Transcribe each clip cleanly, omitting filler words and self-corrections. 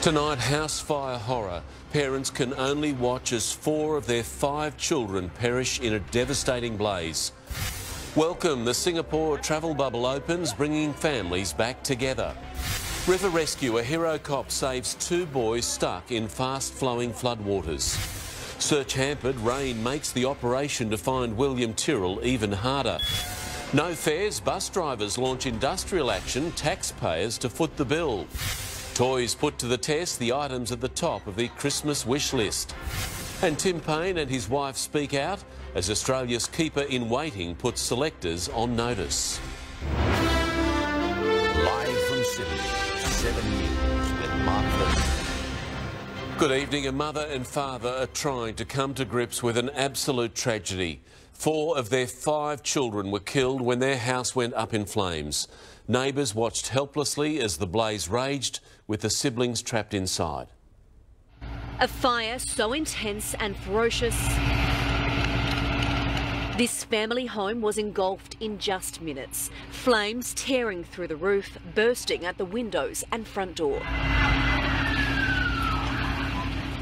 Tonight, house fire horror. Parents can only watch as 4 of their 5 children perish in a devastating blaze. Welcome, the Singapore travel bubble opens, bringing families back together. River rescue, a hero cop saves 2 boys stuck in fast-flowing floodwaters. Search hampered, rain makes the operation to find William Tyrrell even harder. No fares, bus drivers launch industrial action, taxpayers to foot the bill. Toys put to the test, the items at the top of the Christmas wish list. And Tim Payne and his wife speak out as Australia's keeper in waiting puts selectors on notice. Live from Sydney, 7 News with Mark Lewis. Good evening. A mother and father are trying to come to grips with an absolute tragedy. 4 of their 5 children were killed when their house went up in flames. Neighbours watched helplessly as the blaze raged, with the siblings trapped inside. A fire so intense and ferocious. This family home was engulfed in just minutes. Flames tearing through the roof, bursting at the windows and front door.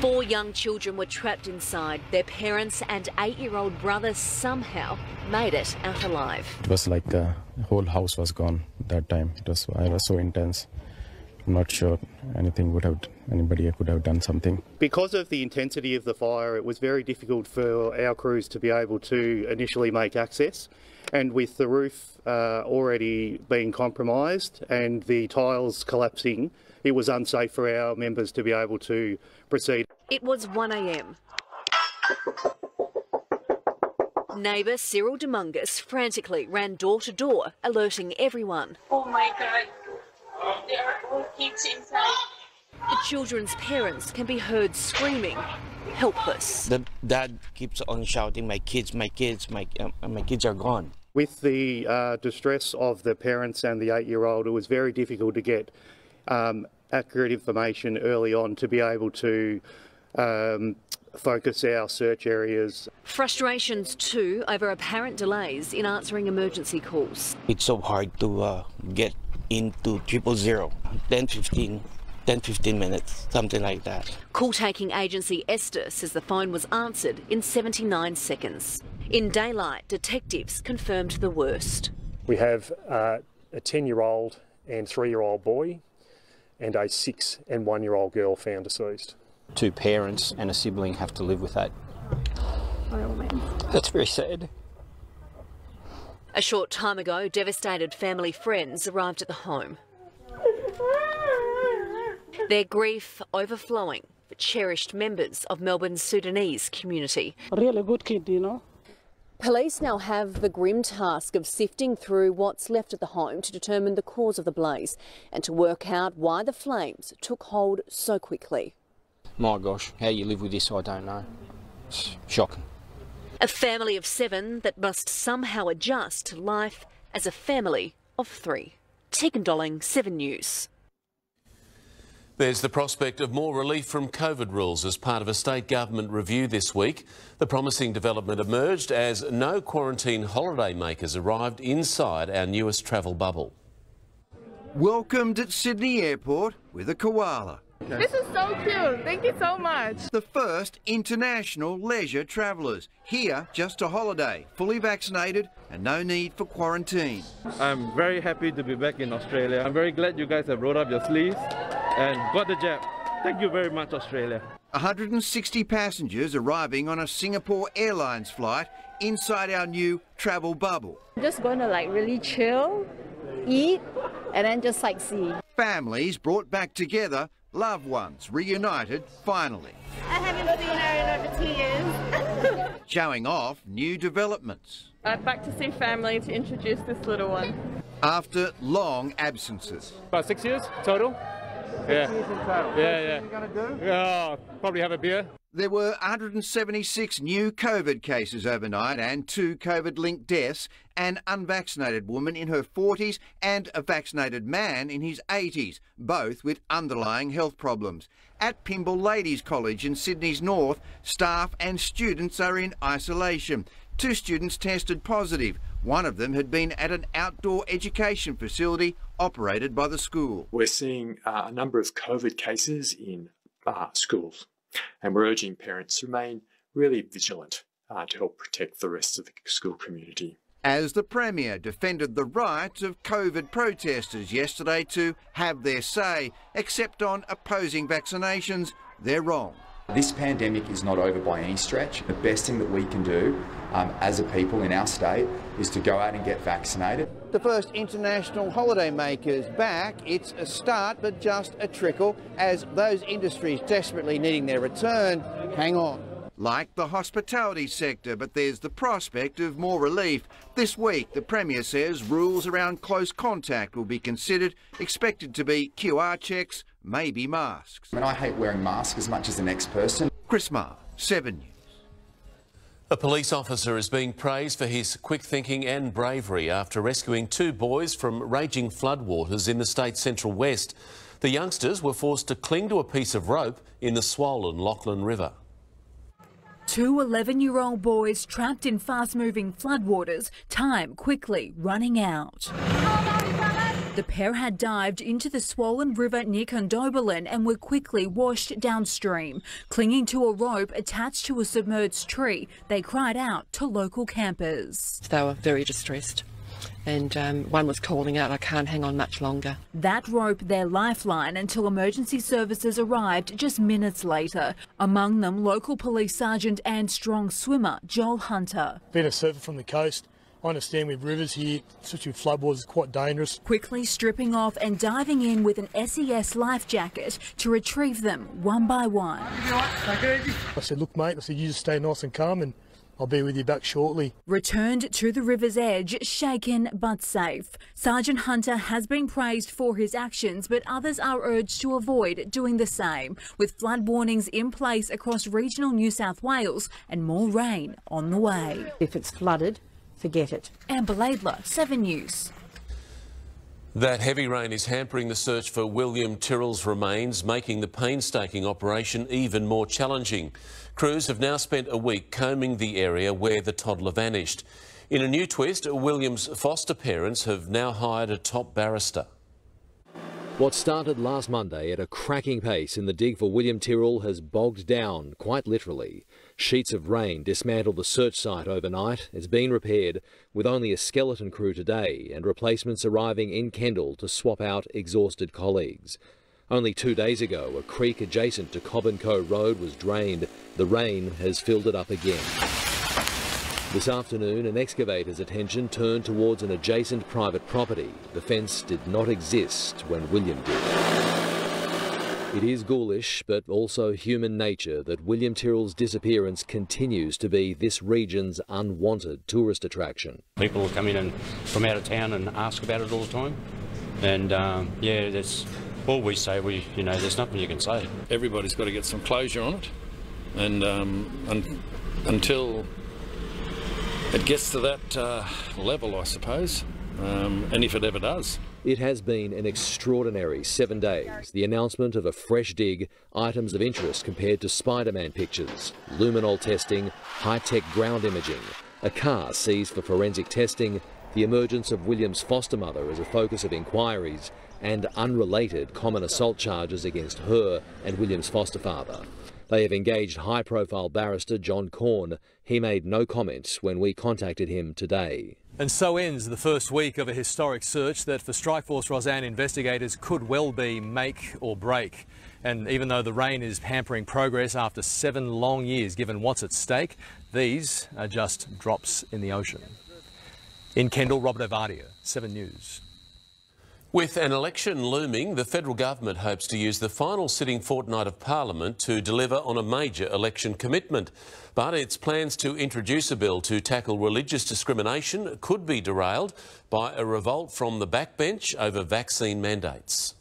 4 young children were trapped inside. Their parents and 8-year-old brother somehow made it out alive. It was like the whole house was gone that time. It was so intense. I'm not sure anybody could have done something. Because of the intensity of the fire, it was very difficult for our crews to be able to initially make access. And with the roof already being compromised and the tiles collapsing, it was unsafe for our members to be able to proceed. It was 1 a.m. Neighbour Cyril Dominguez frantically ran door to door, alerting everyone. Oh my God, there are all kids inside. The children's parents can be heard screaming, helpless. The dad keeps on shouting, my kids are gone. With the distress of the parents and the 8-year-old, it was very difficult to get accurate information early on to be able to focus our search areas. Frustrations too over apparent delays in answering emergency calls. It's so hard to get into 000, 10-15 minutes, something like that. Call-taking agency Esther says the phone was answered in 79 seconds. In daylight, detectives confirmed the worst. We have a 10-year-old and 3-year-old boy and a 6- and 1-year-old girl found deceased. 2 parents and a sibling have to live with that. That's very sad. A short time ago, devastated family friends arrived at the home. Their grief overflowing for cherished members of Melbourne's Sudanese community. A really good kid, you know. Police now have the grim task of sifting through what's left at the home to determine the cause of the blaze and to work out why the flames took hold so quickly. My gosh, how you live with this, I don't know. It's shocking. A family of 7 that must somehow adjust to life as a family of 3. Tegan Dolling, 7 News. There's the prospect of more relief from COVID rules as part of a state government review this week. The promising development emerged as no quarantine holiday makers arrived inside our newest travel bubble. Welcomed at Sydney Airport with a koala. This is so cute. Thank you so much. The first international leisure travellers. Here just a holiday, fully vaccinated and no need for quarantine. I'm very happy to be back in Australia. I'm very glad you guys have rolled up your sleeves and got the jab. Thank you very much, Australia. 160 passengers arriving on a Singapore Airlines flight inside our new travel bubble. I'm just going to really chill, eat, and then just sightsee. Families brought back together, loved ones reunited finally. I haven't seen her in over 2 years. Showing off new developments. I'm back to see family to introduce this little one. After long absences. About 6 years total? Yeah. Yeah. Yeah, probably have a beer. There were 176 new COVID cases overnight and 2 COVID-linked deaths, an unvaccinated woman in her 40s and a vaccinated man in his 80s, both with underlying health problems. At Pymble Ladies College in Sydney's north, staff and students are in isolation. 2 students tested positive. One of them had been at an outdoor education facility operated by the school. We're seeing a number of COVID cases in schools, and we're urging parents to remain really vigilant to help protect the rest of the school community. As the Premier defended the right of COVID protesters yesterday to have their say, except on opposing vaccinations, they're wrong. This pandemic is not over by any stretch. The best thing that we can do as a people in our state is to go out and get vaccinated. The first international holiday makers back. It's a start, but just a trickle, as those industries desperately needing their return hang on. Like the hospitality sector, but there's the prospect of more relief. This week, the Premier says rules around close contact will be considered, expected to be QR checks, maybe masks. I hate wearing masks as much as the next person. Chris Marr, 7 News. A police officer is being praised for his quick thinking and bravery after rescuing 2 boys from raging floodwaters in the state's central west. The youngsters were forced to cling to a piece of rope in the swollen Lachlan River. 2 11-year-old boys trapped in fast-moving floodwaters, time quickly running out. The pair had dived into the swollen river near Condobolin and were quickly washed downstream. Clinging to a rope attached to a submerged tree, they cried out to local campers. They were very distressed, and one was calling out, "I can't hang on much longer." That rope their lifeline until emergency services arrived just minutes later. Among them, local police sergeant and strong swimmer Joel Hunter. Being a surfer from the coast, I understand with rivers here, especially with floodwaters, it's quite dangerous. Quickly stripping off and diving in with an SES life jacket to retrieve them one by one. I said, "Look, mate," I said, "you just stay nice and calm and I'll be with you back shortly." Returned to the river's edge, shaken but safe. Sergeant Hunter has been praised for his actions, but others are urged to avoid doing the same, with flood warnings in place across regional New South Wales and more rain on the way. If it's flooded, forget it. Amber Laidler, 7 News. That heavy rain is hampering the search for William Tyrrell's remains, making the painstaking operation even more challenging. Crews have now spent a week combing the area where the toddler vanished. In a new twist, William's foster parents have now hired a top barrister. What started last Monday at a cracking pace in the dig for William Tyrrell has bogged down, quite literally. Sheets of rain dismantled the search site overnight. It's been repaired with only a skeleton crew today and replacements arriving in Kendall to swap out exhausted colleagues. Only 2 days ago, a creek adjacent to Cobb & Co Road was drained. The rain has filled it up again. This afternoon, an excavator's attention turned towards an adjacent private property. The fence did not exist when William did. It is ghoulish, but also human nature that William Tyrrell's disappearance continues to be this region's unwanted tourist attraction. People will come in and from out of town and ask about it all the time. And yeah, that's all we say. There's nothing you can say. Everybody's got to get some closure on it, and until it gets to that level, I suppose, and if it ever does. It has been an extraordinary 7 days. The announcement of a fresh dig, items of interest compared to Spider-Man pictures, luminol testing, high-tech ground imaging, a car seized for forensic testing, the emergence of William's foster mother as a focus of inquiries, and unrelated common assault charges against her and William's foster father. They have engaged high-profile barrister John Corn. He made no comment when we contacted him today. And so ends the first week of a historic search that for Strikeforce Roseanne investigators could well be make or break. And even though the rain is hampering progress after 7 long years, given what's at stake, these are just drops in the ocean. In Kendall, Robert Ovadia, 7 News. With an election looming, the federal government hopes to use the final sitting fortnight of Parliament to deliver on a major election commitment. But its plans to introduce a bill to tackle religious discrimination could be derailed by a revolt from the backbench over vaccine mandates.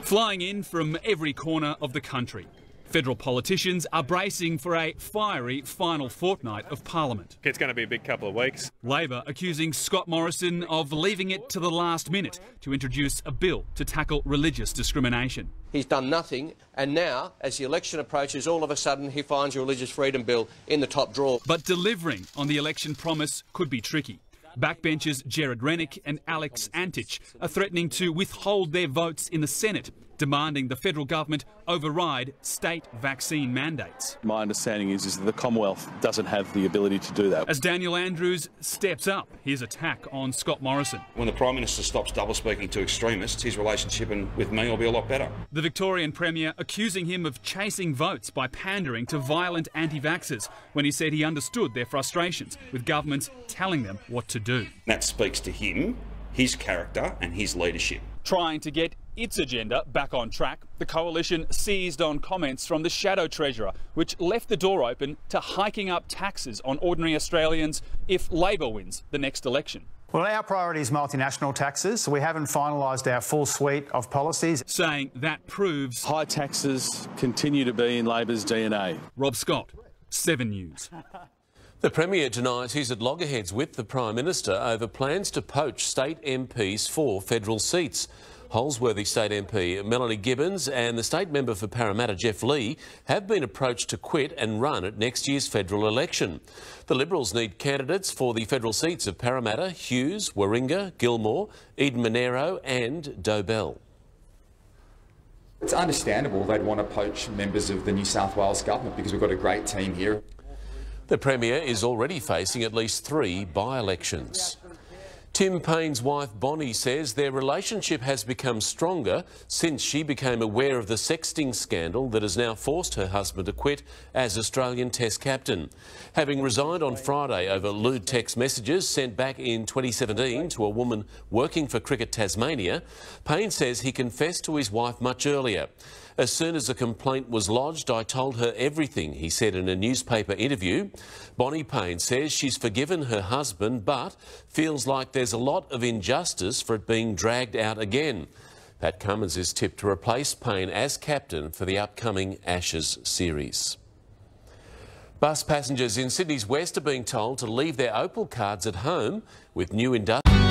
Flying in from every corner of the country, Federal politicians are bracing for a fiery final fortnight of Parliament. It's going to be a big couple of weeks. Labor accusing Scott Morrison of leaving it to the last minute to introduce a bill to tackle religious discrimination. He's done nothing, and now, as the election approaches, all of a sudden he finds a religious freedom bill in the top drawer. But delivering on the election promise could be tricky. Backbenchers Jared Rennick and Alex Antich are threatening to withhold their votes in the Senate, demanding the federal government override state vaccine mandates. My understanding is that the Commonwealth doesn't have the ability to do that. As Daniel Andrews steps up his attack on Scott Morrison. When the Prime Minister stops double-speaking to extremists, his relationship with me will be a lot better. The Victorian Premier accusing him of chasing votes by pandering to violent anti-vaxxers when he said he understood their frustrations with governments telling them what to do. That speaks to him, his character and his leadership. Trying to get its agenda back on track, the coalition seized on comments from the Shadow Treasurer, which left the door open to hiking up taxes on ordinary Australians if Labor wins the next election. Well, our priority is multinational taxes, so we haven't finalised our full suite of policies. Saying that proves high taxes continue to be in Labor's DNA. Rob Scott, 7 News. The Premier denies he's at loggerheads with the Prime Minister over plans to poach state MPs for federal seats. Holsworthy State MP Melanie Gibbons and the state member for Parramatta Jeff Lee have been approached to quit and run at next year's federal election. The Liberals need candidates for the federal seats of Parramatta, Hughes, Warringah, Gilmore, Eden Monaro and Dobell. It's understandable they'd want to poach members of the New South Wales government because we've got a great team here. The Premier is already facing at least 3 by-elections. Tim Payne's wife Bonnie says their relationship has become stronger since she became aware of the sexting scandal that has now forced her husband to quit as Australian Test captain. Having resigned on Friday over lewd text messages sent back in 2017 to a woman working for Cricket Tasmania, Payne says he confessed to his wife much earlier. As soon as a complaint was lodged, I told her everything, he said in a newspaper interview. Bonnie Payne says she's forgiven her husband, but feels like there's a lot of injustice for it being dragged out again. Pat Cummins is tipped to replace Payne as captain for the upcoming Ashes series. Bus passengers in Sydney's West are being told to leave their Opal cards at home with new industrial...